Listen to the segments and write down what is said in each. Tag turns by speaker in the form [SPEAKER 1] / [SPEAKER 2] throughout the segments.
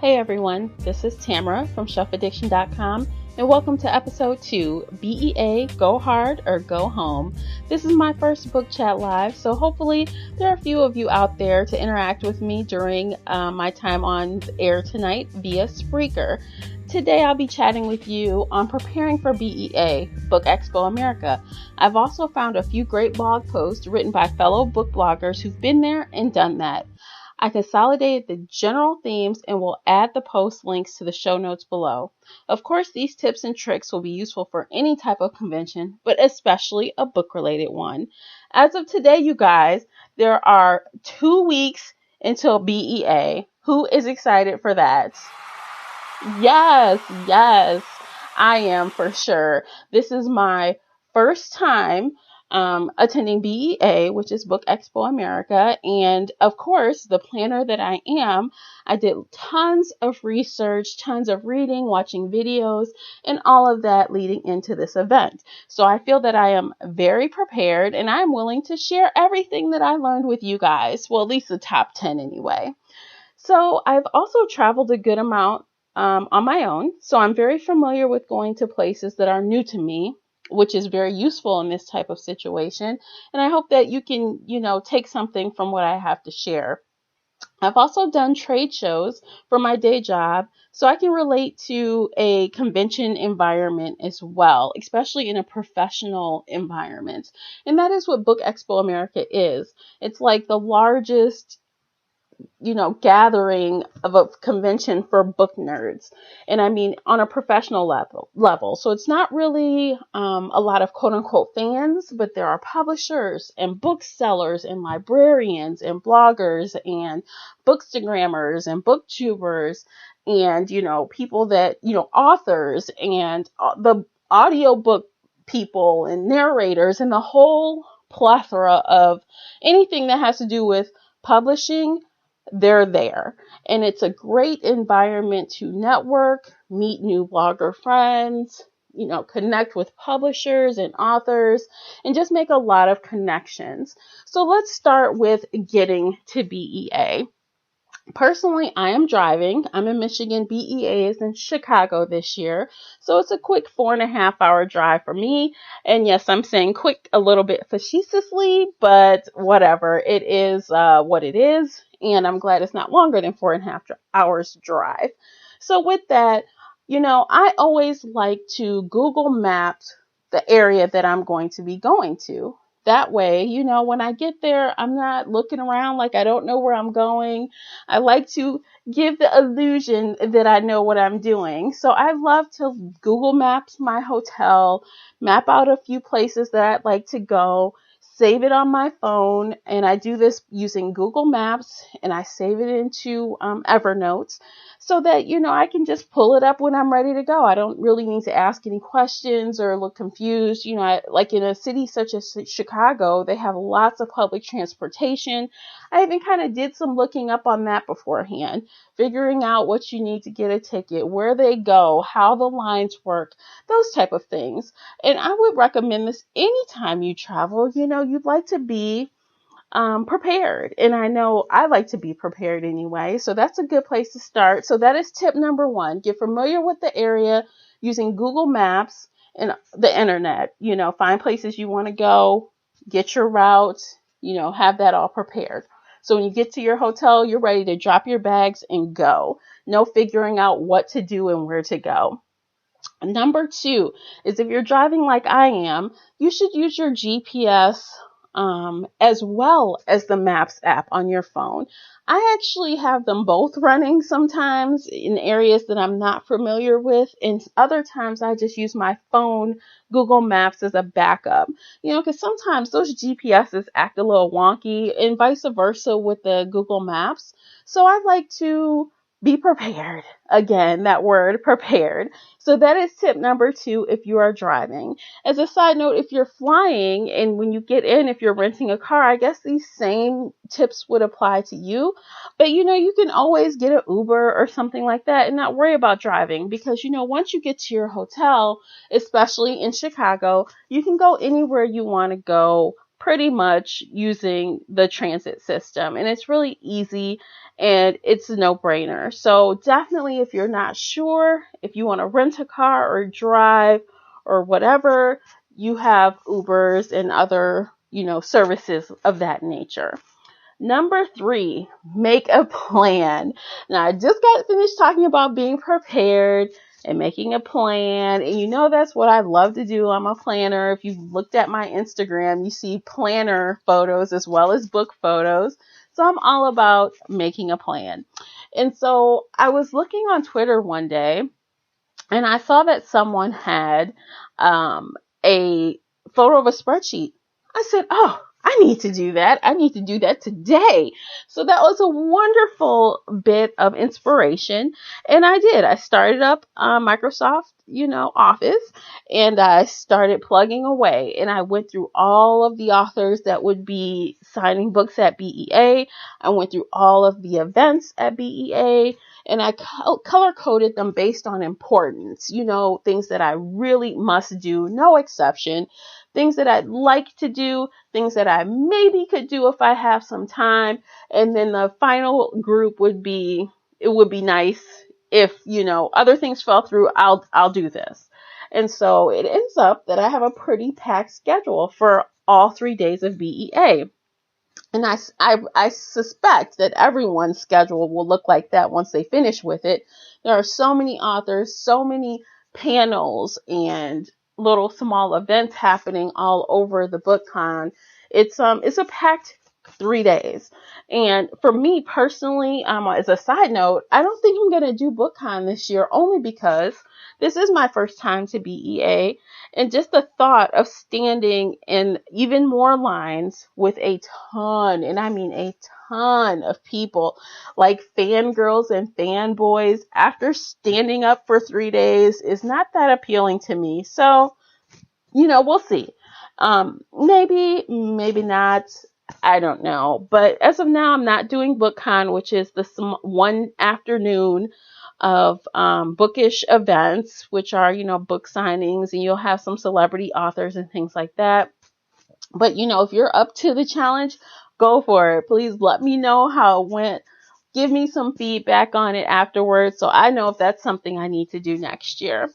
[SPEAKER 1] Hey everyone, this is Tamara from shelfaddiction.com and welcome to episode 2, BEA, Go Hard or Go Home. This is my first book chat live, so hopefully there are a few of you out there to interact with me during my time on the air tonight via Spreaker. Today I'll be chatting with you on preparing for BEA, Book Expo America. I've also found a few great blog posts written by fellow book bloggers who've been there and done that. I consolidated the general themes and will add the post links to the show notes below. Of course, these tips and tricks will be useful for any type of convention, but especially a book-related one. As of today, you guys, there are 2 weeks until BEA. Who is excited for that? Yes, I am for sure. This is my first time attending BEA, which is Book Expo America. And of course, the planner that I am, I did tons of research, tons of reading, watching videos, and all of that leading into this event. So I feel that I am very prepared and I'm willing to share everything that I learned with you guys. Well, at least the top 10 anyway. So I've also traveled a good amount on my own. So I'm very familiar with going to places that are new to me, which is very useful in this type of situation. And I hope that you can, take something from what I have to share. I've also done trade shows for my day job, so I can relate to a convention environment as well, especially in a professional environment. And that is what Book Expo America is. It's like the largest gathering of a convention for book nerds. And I mean, on a professional level. So it's not really a lot of quote unquote fans, but there are publishers and booksellers and librarians and bloggers and bookstagrammers and booktubers and, people that, authors and the audiobook people and narrators and the whole plethora of anything that has to do with publishing. They're there. And it's a great environment to network, meet new blogger friends, connect with publishers and authors, and just make a lot of connections. So let's start with getting to BEA. Personally, I am driving. I'm in Michigan. BEA is in Chicago this year. So it's a quick 4.5-hour drive for me. And yes, I'm saying quick a little bit facetiously, but whatever. It is what it is. And I'm glad it's not longer than 4.5 hours drive. So with that, I always like to Google Map the area that I'm going to be going to. That way, when I get there, I'm not looking around like I don't know where I'm going. I like to give the illusion that I know what I'm doing. So I love to Google Maps my hotel, map out a few places that I'd like to go, save it on my phone. And I do this using Google Maps and I save it into Evernote so that, I can just pull it up when I'm ready to go. I don't really need to ask any questions or look confused. Like in a city such as Chicago, they have lots of public transportation. I even kind of did some looking up on that beforehand, figuring out what you need to get a ticket, where they go, how the lines work, those type of things. And I would recommend this anytime you travel. You'd like to be prepared. And I know I like to be prepared anyway. So that's a good place to start. So that is tip number 1. Get familiar with the area using Google Maps and the internet. Find places you want to go, get your route, have that all prepared. So when you get to your hotel, you're ready to drop your bags and go. No figuring out what to do and where to go. Number 2 is if you're driving like I am, you should use your GPS as well as the Maps app on your phone. I actually have them both running sometimes in areas that I'm not familiar with, and other times I just use my phone Google Maps as a backup. Because sometimes those GPSs act a little wonky and vice versa with the Google Maps. So I like to be prepared. Again, that word, prepared. So that is tip number 2 if you are driving. As a side note, if you're flying and when you get in, if you're renting a car, I guess these same tips would apply to you. But you can always get an Uber or something like that and not worry about driving because, once you get to your hotel, especially in Chicago, you can go anywhere you want to go pretty much using the transit system. And it's really easy and it's a no-brainer. So definitely, if you're not sure, if you want to rent a car or drive or whatever, you have Ubers and other, services of that nature. Number 3, make a plan. Now, I just got finished talking about being prepared and making a plan. And that's what I love to do. I'm a planner. If you've looked at my Instagram, you see planner photos as well as book photos. So I'm all about making a plan. And so I was looking on Twitter one day and I saw that someone had a photo of a spreadsheet. I said, oh, I need to do that. I need to do that today. So that was a wonderful bit of inspiration. And I did. I started up Microsoft, Office, and I started plugging away. And I went through all of the authors that would be signing books at BEA. I went through all of the events at BEA. And I color coded them based on importance, things that I really must do, no exception, things that I'd like to do, things that I maybe could do if I have some time. And then the final group would be, it would be nice if, other things fell through, I'll do this. And so it ends up that I have a pretty packed schedule for all 3 days of BEA. And I suspect that everyone's schedule will look like that once they finish with it. There are so many authors, so many panels and little small events happening all over the BookCon. It's a packed 3 days. And for me personally, as a side note, I don't think I'm going to do BookCon this year, only because this is my first time to BEA. And just the thought of standing in even more lines with a ton, and I mean a ton of people, like fangirls and fanboys, after standing up for 3 days is not that appealing to me. So, we'll see. Maybe not. I don't know. But as of now, I'm not doing BookCon, which is the one afternoon of bookish events, which are, book signings, and you'll have some celebrity authors and things like that. But, if you're up to the challenge, go for it. Please let me know how it went. Give me some feedback on it afterwards so I know if that's something I need to do next year.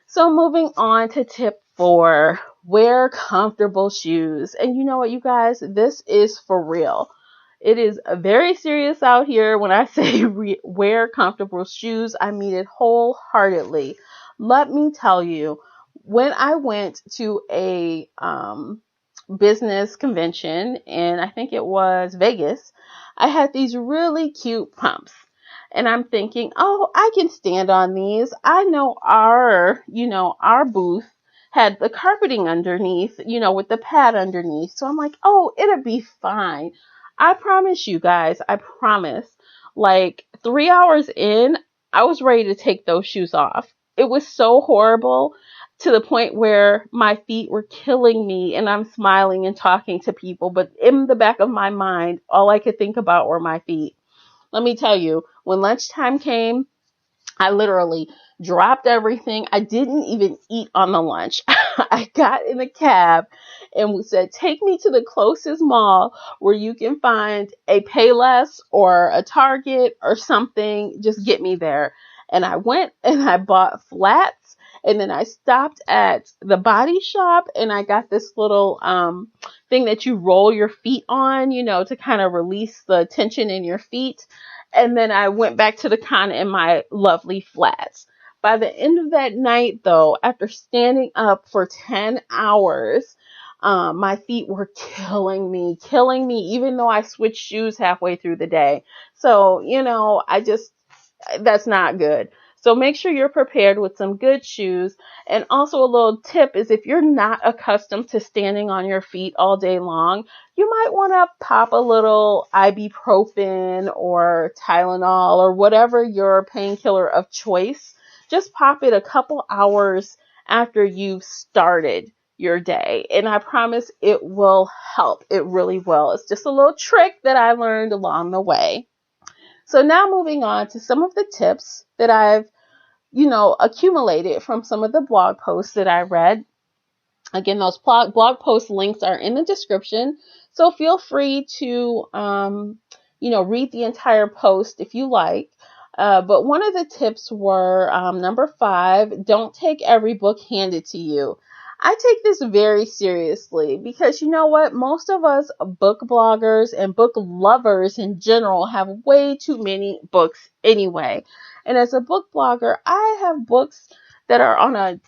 [SPEAKER 1] So moving on to tip 4, wear comfortable shoes. And you know what, you guys, this is for real. It is very serious out here. When I say wear comfortable shoes, I mean it wholeheartedly. Let me tell you, when I went to a business convention, and I think it was Vegas, I had these really cute pumps. And I'm thinking, oh, I can stand on these. I know our booth had the carpeting underneath, with the pad underneath. So I'm like, oh, it'll be fine. I promise you guys, I promise. Like 3 hours in, I was ready to take those shoes off. It was so horrible to the point where my feet were killing me and I'm smiling and talking to people. But in the back of my mind, all I could think about were my feet. Let me tell you, when lunchtime came, I literally dropped everything. I didn't even eat on the lunch. I got in a cab and we said, take me to the closest mall where you can find a Payless or a Target or something. Just get me there. And I went and I bought flats. And then I stopped at the Body Shop and I got this little thing that you roll your feet on, to kind of release the tension in your feet. And then I went back to the con in my lovely flats. By the end of that night, though, after standing up for 10 hours, my feet were killing me, even though I switched shoes halfway through the day. So, that's not good. So make sure you're prepared with some good shoes. And also a little tip is if you're not accustomed to standing on your feet all day long, you might want to pop a little ibuprofen or Tylenol or whatever your painkiller of choice. Just pop it a couple hours after you've started your day. And I promise it will help. It really will. It's just a little trick that I learned along the way. So now moving on to some of the tips that I've accumulated from some of the blog posts that I read. Again, those blog post links are in the description. So feel free to, read the entire post if you like. But one of the tips were, number 5, don't take every book handed to you. I take this very seriously because you know what? Most of us book bloggers and book lovers in general have way too many books anyway. And as a book blogger, I have books that are on a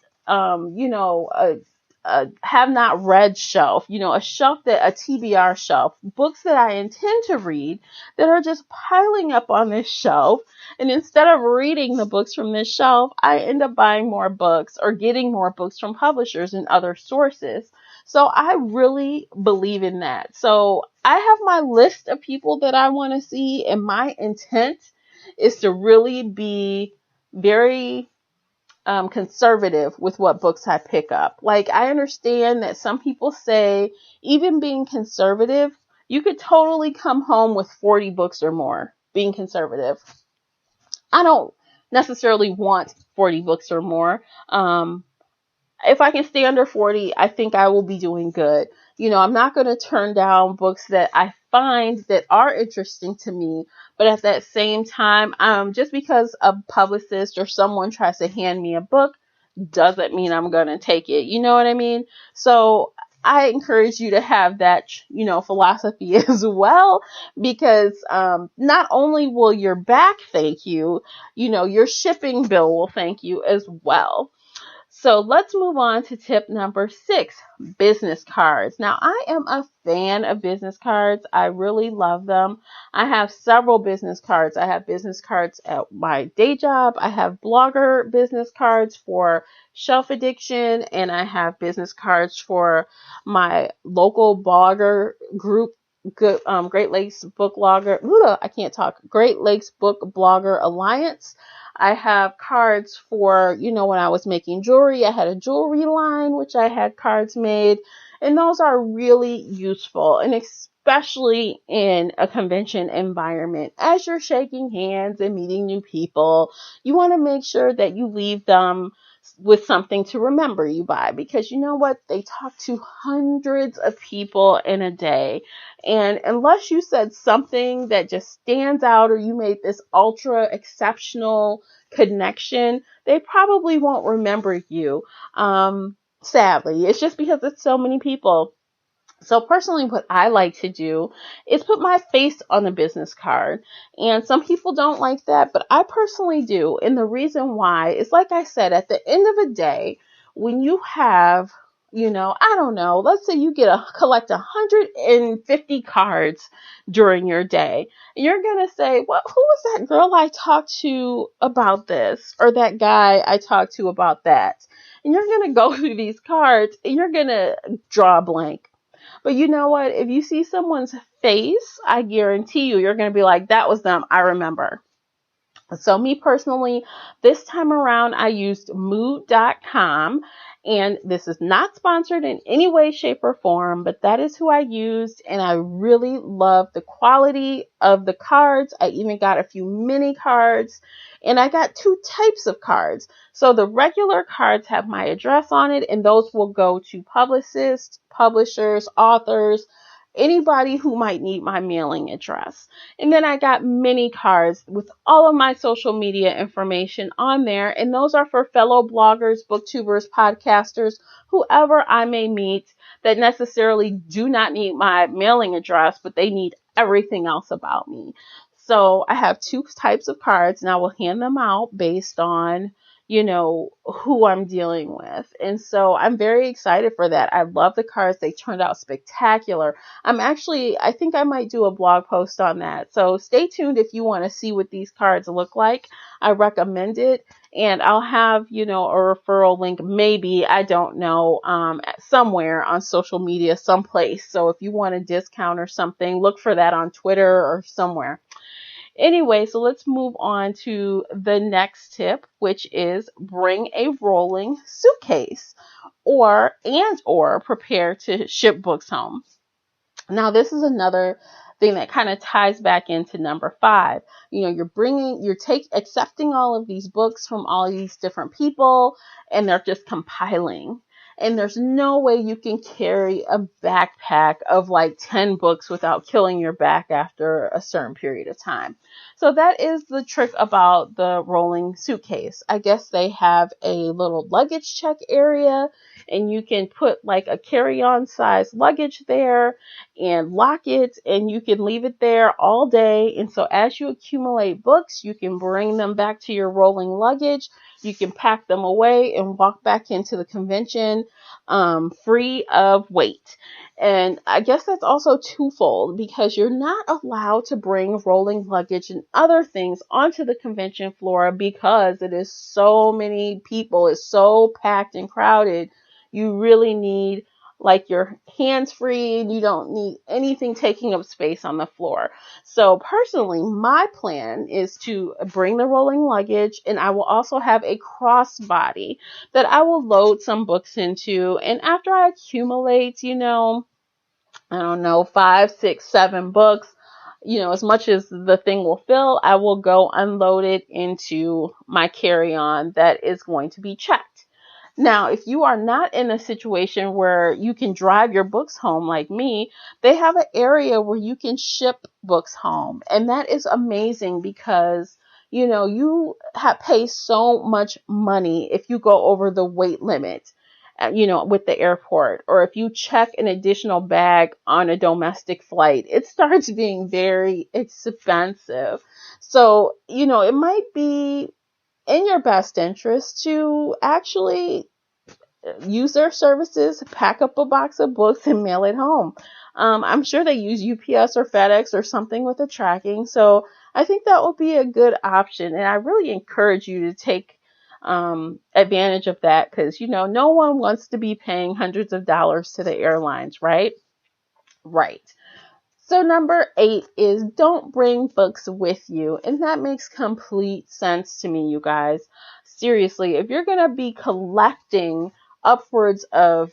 [SPEAKER 1] have not read shelf, a shelf a TBR shelf, books that I intend to read that are just piling up on this shelf. And instead of reading the books from this shelf, I end up buying more books or getting more books from publishers and other sources. So I really believe in that. So I have my list of people that I want to see, and my intent is to really be very conservative with what books I pick up. Like, I understand that some people say, even being conservative, you could totally come home with 40 books or more being conservative. I don't necessarily want 40 books or more. If I can stay under 40, I think I will be doing good. I'm not going to turn down books that I find that are interesting to me, but at that same time, just because a publicist or someone tries to hand me a book doesn't mean I'm going to take it. You know what I mean? So I encourage you to have that, philosophy as well, because not only will your back thank you, your shipping bill will thank you as well. So let's move on to tip number 6, business cards. Now, I am a fan of business cards. I really love them. I have several business cards. I have business cards at my day job. I have blogger business cards for Shelf Addiction, and I have business cards for my local blogger group, Great Lakes Book Blogger. I can't talk. Great Lakes Book Blogger Alliance. I have cards for, when I was making jewelry, I had a jewelry line, which I had cards made, and those are really useful, and especially in a convention environment. As you're shaking hands and meeting new people, you want to make sure that you leave them with something to remember you by, because you know what? They talk to hundreds of people in a day. And unless you said something that just stands out, or you made this ultra exceptional connection, they probably won't remember you. Sadly, it's just because it's so many people. So personally, what I like to do is put my face on the business card. And some people don't like that, but I personally do. And the reason why is, like I said, at the end of the day, when you have, I don't know, let's say you collect 150 cards during your day, and you're going to say, well, who was that girl I talked to about this, or that guy I talked to about that? And you're going to go through these cards and you're going to draw a blank. But you know what? If you see someone's face, I guarantee you're going to be like, that was them. I remember. So me personally, this time around, I used mood.com, and this is not sponsored in any way, shape, or form, but that is who I used, and I really love the quality of the cards. I even got a few mini cards, and I got 2 types of cards. So the regular cards have my address on it, and those will go to publicists, publishers, authors, anybody who might need my mailing address. And then I got mini cards with all of my social media information on there. And those are for fellow bloggers, booktubers, podcasters, whoever I may meet that necessarily do not need my mailing address, but they need everything else about me. So I have 2 types of cards, and I will hand them out based on, who I'm dealing with. And so I'm very excited for that. I love the cards. They turned out spectacular. I think I might do a blog post on that. So stay tuned if you want to see what these cards look like. I recommend it. And I'll have, a referral link, maybe, I don't know, somewhere on social media, someplace. So if you want a discount or something, look for that on Twitter or somewhere. Anyway, so let's move on to the next tip, which is bring a rolling suitcase or prepare to ship books home. Now, this is another thing that kind of ties back into number 5. Accepting all of these books from all these different people, and they're just compiling. And there's no way you can carry a backpack of like 10 books without killing your back after a certain period of time. So that is the trick about the rolling suitcase. I guess they have a little luggage check area, and you can put like a carry-on size luggage there and lock it, and you can leave it there all day. And so as you accumulate books, you can bring them back to your rolling luggage. You can pack them away and walk back into the convention free of weight. And I guess that's also twofold, because you're not allowed to bring rolling luggage and other things onto the convention floor because it is so many people. It's so packed and crowded. You really need like your hands free, and you don't need anything taking up space on the floor. So personally, my plan is to bring the rolling luggage, and I will also have a crossbody that I will load some books into. And after I accumulate, I don't know, 5, 6, 7 books, as much as the thing will fill, I will go unload it into my carry-on that is going to be checked. Now, if you are not in a situation where you can drive your books home like me, they have an area where you can ship books home. And that is amazing because, you pay so much money if you go over the weight limit, with the airport, or if you check an additional bag on a domestic flight, it starts being very expensive. So, it might be in your best interest to actually use their services, pack up a box of books and mail it home. I'm sure they use UPS or FedEx or something with the tracking. So I think that would be a good option. And I really encourage you to take advantage of that, because, no one wants to be paying hundreds of dollars to the airlines, right? Right. So number 8 is don't bring books with you. And that makes complete sense to me, you guys. Seriously, if you're going to be collecting upwards of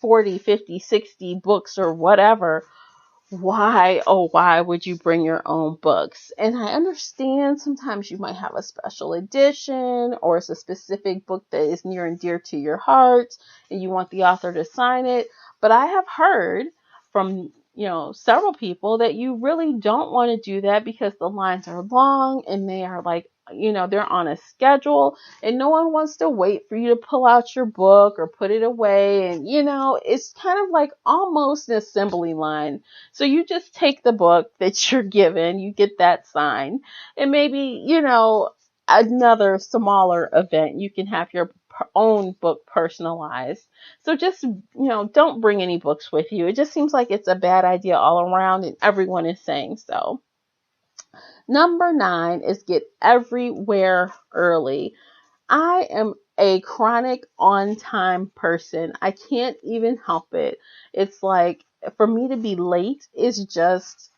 [SPEAKER 1] 40, 50, 60 books or whatever, why would you bring your own books? And I understand sometimes you might have a special edition, or it's a specific book that is near and dear to your heart and you want the author to sign it. But I have heard from several people that you really don't want to do that because the lines are long and they are like, they're on a schedule, and no one wants to wait for you to pull out your book or put it away. And, it's kind of like almost an assembly line. So you just take the book that you're given, you get that signed, and maybe, another smaller event, you can have your own book personalized. So just, don't bring any books with you. It just seems like it's a bad idea all around, and everyone is saying so. Number 9 is get everywhere early. I am a chronic on-time person. I can't even help it. It's like, for me to be late is just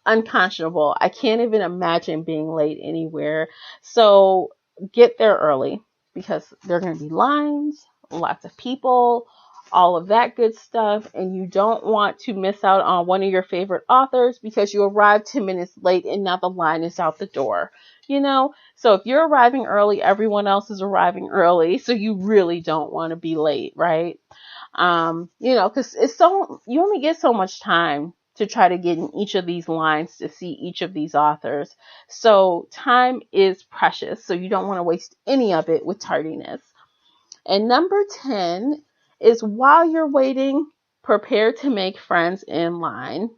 [SPEAKER 1] unconscionable. I can't even imagine being late anywhere. So get there early, because there are going to be lines, lots of people, all of that good stuff. And you don't want to miss out on one of your favorite authors because you arrived 10 minutes late and now the line is out the door. So if you're arriving early, everyone else is arriving early. So you really don't want to be late, right? Because you only get so much time to try to get in each of these lines to see each of these authors. So time is precious. So you don't want to waste any of it with tardiness. And number 10 is, while you're waiting, prepare to make friends in line.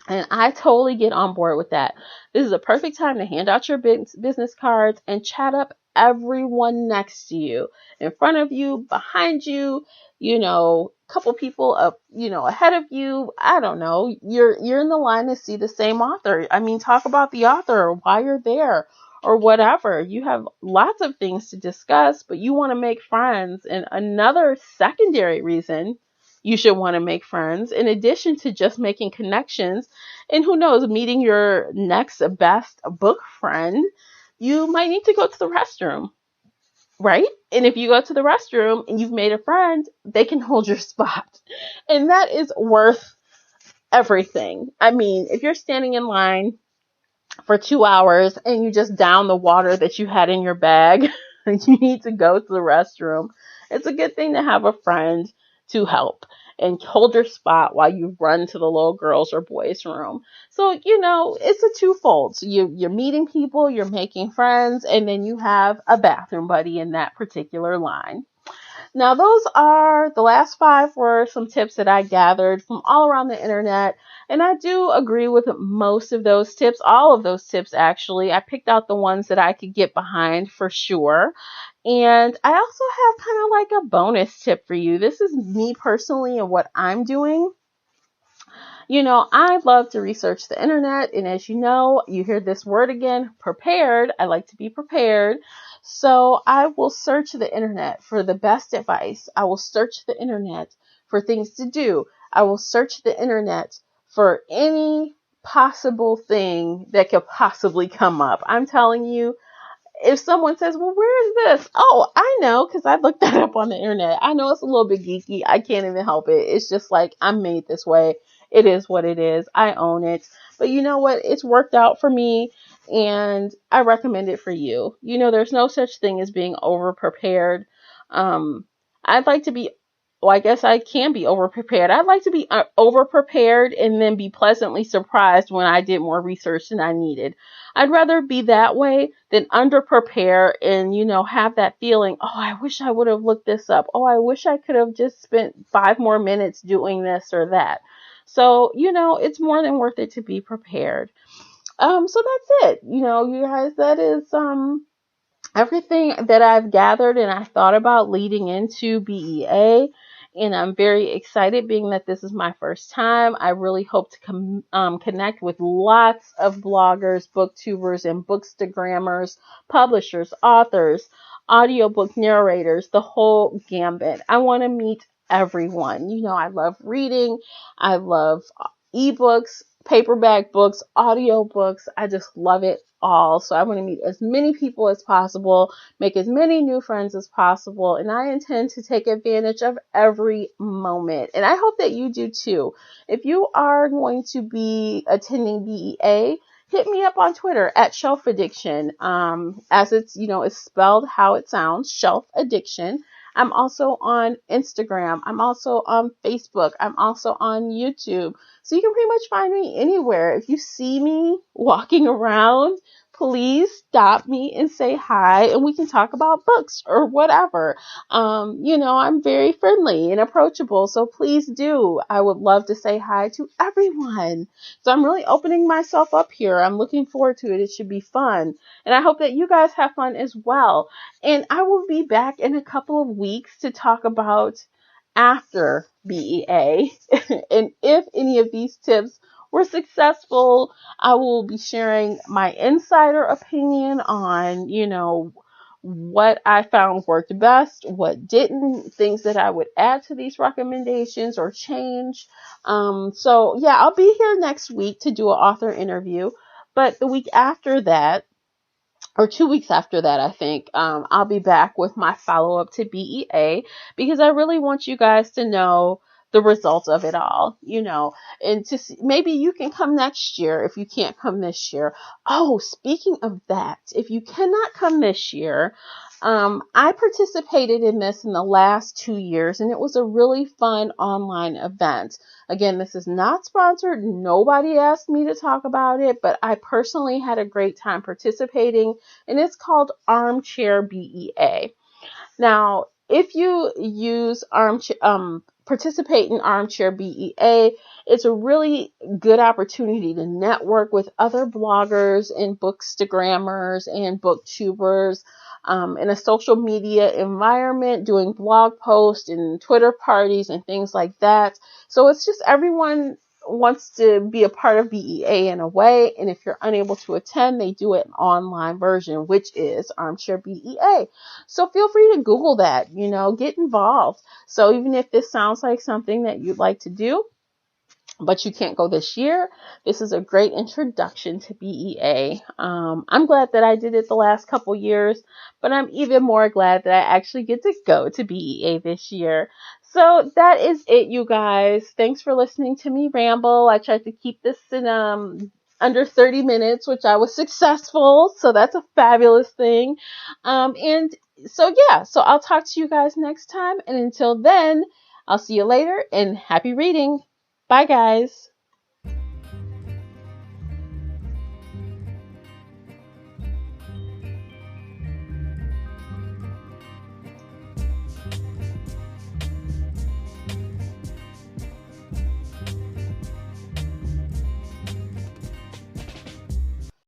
[SPEAKER 1] And I totally get on board with that. This is a perfect time to hand out your business cards and chat up everyone next to you, in front of you, behind you, a couple people up, ahead of you. I don't know. You're in the line to see the same author. I mean, talk about the author or why you're there or whatever. You have lots of things to discuss, but you want to make friends. And another secondary reason you should want to make friends, in addition to just making connections, and who knows, meeting your next best book friend, you might need to go to the restroom, right? And if you go to the restroom and you've made a friend, they can hold your spot. And that is worth everything. I mean, if you're standing in line for 2 hours and you just down the water that you had in your bag, you need to go to the restroom, it's a good thing to have a friend to help and hold your spot while you run to the little girls or boys room. So, it's a twofold. So you're meeting people, you're making friends, and then you have a bathroom buddy in that particular line. Now, those are the last 5 were some tips that I gathered from all around the internet. And I do agree with most of those tips, all of those tips, actually. I picked out the ones that I could get behind for sure. And I also have kind of like a bonus tip for you. This is me personally and what I'm doing. I love to research the internet, and as you know, you hear this word again, prepared. I like to be prepared. So I will search the internet for the best advice. I will search the internet for things to do. I will search the internet for any possible thing that could possibly come up. I'm telling you, if someone says, well, where is this? Oh, I know, because I looked that up on the internet. I know it's a little bit geeky. I can't even help it. It's just like, I'm made this way. It is what it is. I own it. But you know what? It's worked out for me, and I recommend it for you. There's no such thing as being over prepared. I'd like to be, well, I guess I can be over prepared. I'd like to be over prepared and then be pleasantly surprised when I did more research than I needed. I'd rather be that way than under prepare and, have that feeling, oh, I wish I would have looked this up. Oh, I wish I could have just spent 5 more minutes doing this or that. So, it's more than worth it to be prepared. So that's it. You guys, that is, everything that I've gathered and I thought about leading into BEA. And I'm very excited being that this is my first time. I really hope to connect with lots of bloggers, booktubers, and bookstagrammers, publishers, authors, audiobook narrators, the whole gambit. I want to meet everyone. I love reading. I love ebooks, paperback books, audiobooks. I just love it all. So I want to meet as many people as possible, make as many new friends as possible, and I intend to take advantage of every moment. And I hope that you do too. If you are going to be attending BEA, hit me up on Twitter at Shelf Addiction. As it's, it's spelled how it sounds, Shelf Addiction. I'm also on Instagram. I'm also on Facebook. I'm also on YouTube. So you can pretty much find me anywhere. If you see me walking around, please stop me and say hi, and we can talk about books or whatever. I'm very friendly and approachable, so please do. I would love to say hi to everyone. So I'm really opening myself up here. I'm looking forward to it. It should be fun. And I hope that you guys have fun as well. And I will be back in a couple of weeks to talk about after BEA. And if any of these tips were successful, I will be sharing my insider opinion on, what I found worked best, what didn't, things that I would add to these recommendations or change. So yeah, I'll be here next week to do an author interview, but the week after that, or 2 weeks after that, I think, I'll be back with my follow-up to BEA, because I really want you guys to know the results of it all, and to see, maybe you can come next year if you can't come this year. Oh, speaking of that, if you cannot come this year, I participated in this in the last 2 years, and it was a really fun online event. Again, this is not sponsored. Nobody asked me to talk about it, but I personally had a great time participating, and it's called Armchair BEA. Now, if you participate in Armchair BEA, it's a really good opportunity to network with other bloggers and bookstagrammers and booktubers in a social media environment, doing blog posts and Twitter parties and things like that. So it's just everyone wants to be a part of BEA in a way, and if you're unable to attend, they do it an online version, which is Armchair BEA. So feel free to Google that, get involved. So even if this sounds like something that you'd like to do, but you can't go this year, this is a great introduction to BEA. I'm glad that I did it the last couple years, but I'm even more glad that I actually get to go to BEA this year. So that is it, you guys. Thanks for listening to me ramble. I tried to keep this in under 30 minutes, which I was successful. So that's a fabulous thing. And so yeah, so I'll talk to you guys next time. And until then, I'll see you later and happy reading. Bye, guys.